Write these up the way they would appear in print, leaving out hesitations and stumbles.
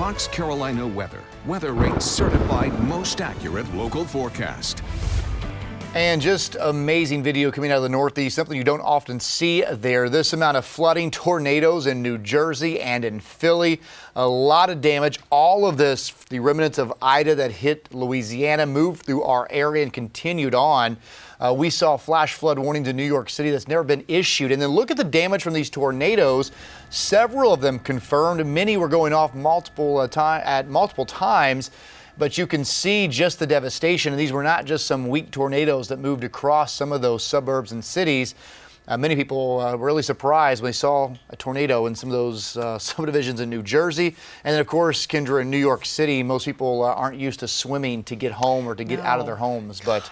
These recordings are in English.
Fox Carolina Weather. Weather Rate certified most accurate local forecast. And just amazing video coming out of the Northeast, something you don't often see there. This amount of flooding, tornadoes in New Jersey and in Philly, a lot of damage. All of this, the remnants of Ida that hit Louisiana, moved through our area and continued on. We saw flash flood warnings in New York City that's never been issued. And then look at the damage from these tornadoes. Several of them confirmed. Many were going off multiple times. But you can see just the devastation. And these were not just some weak tornadoes that moved across some of those suburbs and cities. Many people were really surprised when they saw a tornado in some of those subdivisions in New Jersey. And then, of course, Kendra, in New York City, most people aren't used to swimming to get home or to get out of their homes. But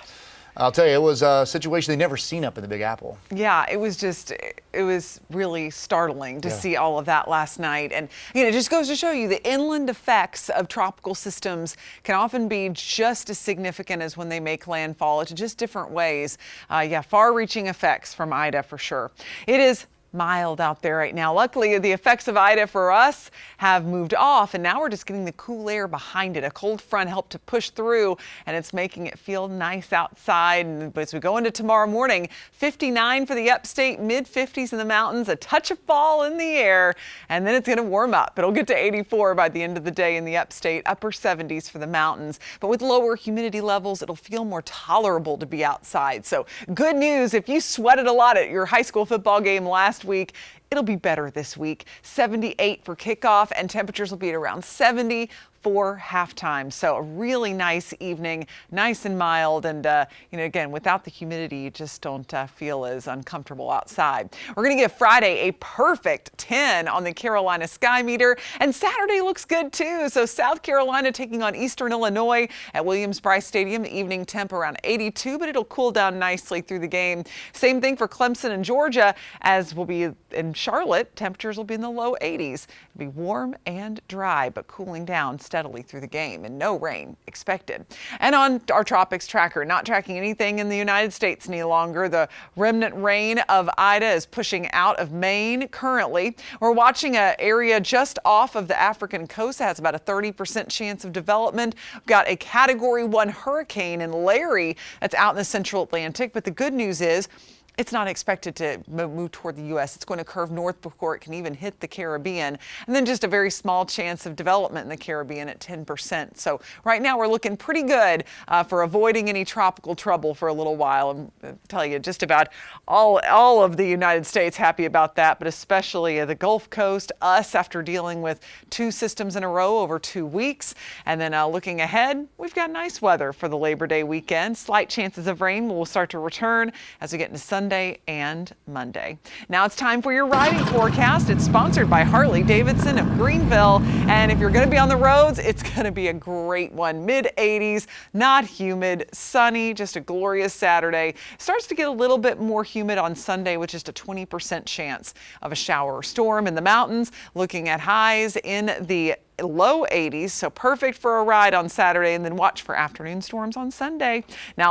I'll tell you, it was a situation they'd never seen up in the Big Apple. Yeah, it was really startling to see all of that last night. And it just goes to show you the inland effects of tropical systems can often be just as significant as when they make landfall. It's just different ways. Far-reaching effects from Ida for sure. It is mild out there right now. Luckily, the effects of Ida for us have moved off, and now we're just getting the cool air behind it. A cold front helped to push through, and it's making it feel nice outside. And as we go into tomorrow morning, 59 for the upstate, mid-50s in the mountains, a touch of fall in the air, and then it's going to warm up. It'll get to 84 by the end of the day in the upstate, upper 70s for the mountains. But with lower humidity levels, it'll feel more tolerable to be outside. So good news, if you sweated a lot at your high school football game last week, it'll be better this week. 78 for kickoff, and temperatures will be at around 70 for halftime. So a really nice evening, nice and mild. And, again, without the humidity, you just don't feel as uncomfortable outside. We're going to give Friday a perfect 10 on the Carolina Sky Meter. And Saturday looks good, too. So South Carolina taking on Eastern Illinois at Williams-Brice Stadium. The evening temp around 82, but it'll cool down nicely through the game. Same thing for Clemson and Georgia, as will be in Charlotte. Temperatures will be in the low 80s. It'll be warm and dry, but cooling down steadily through the game, and no rain expected. And on our tropics tracker, not tracking anything in the United States any longer. The remnant rain of Ida is pushing out of Maine currently. We're watching an area just off of the African coast that has about a 30% chance of development. We've got a Category 1 hurricane in Larry that's out in the central Atlantic, but the good news is it's not expected to move toward the U.S. It's going to curve north before it can even hit the Caribbean. And then just a very small chance of development in the Caribbean at 10%. So right now we're looking pretty good for avoiding any tropical trouble for a little while. And I'll tell you, just about all of the United States happy about that, but especially the Gulf Coast, us after dealing with 2 systems in a row over 2 weeks. And then looking ahead, we've got nice weather for the Labor Day weekend. Slight chances of rain will start to return as we get into Sunday and Monday. Now it's time for your riding forecast. It's sponsored by Harley-Davidson of Greenville. And if you're going to be on the roads, it's going to be a great one. Mid-80s, not humid, sunny, just a glorious Saturday. Starts to get a little bit more humid on Sunday with just a 20% chance of a shower or storm in the mountains. Looking at highs in the low 80s, so perfect for a ride on Saturday, and then watch for afternoon storms on Sunday. Now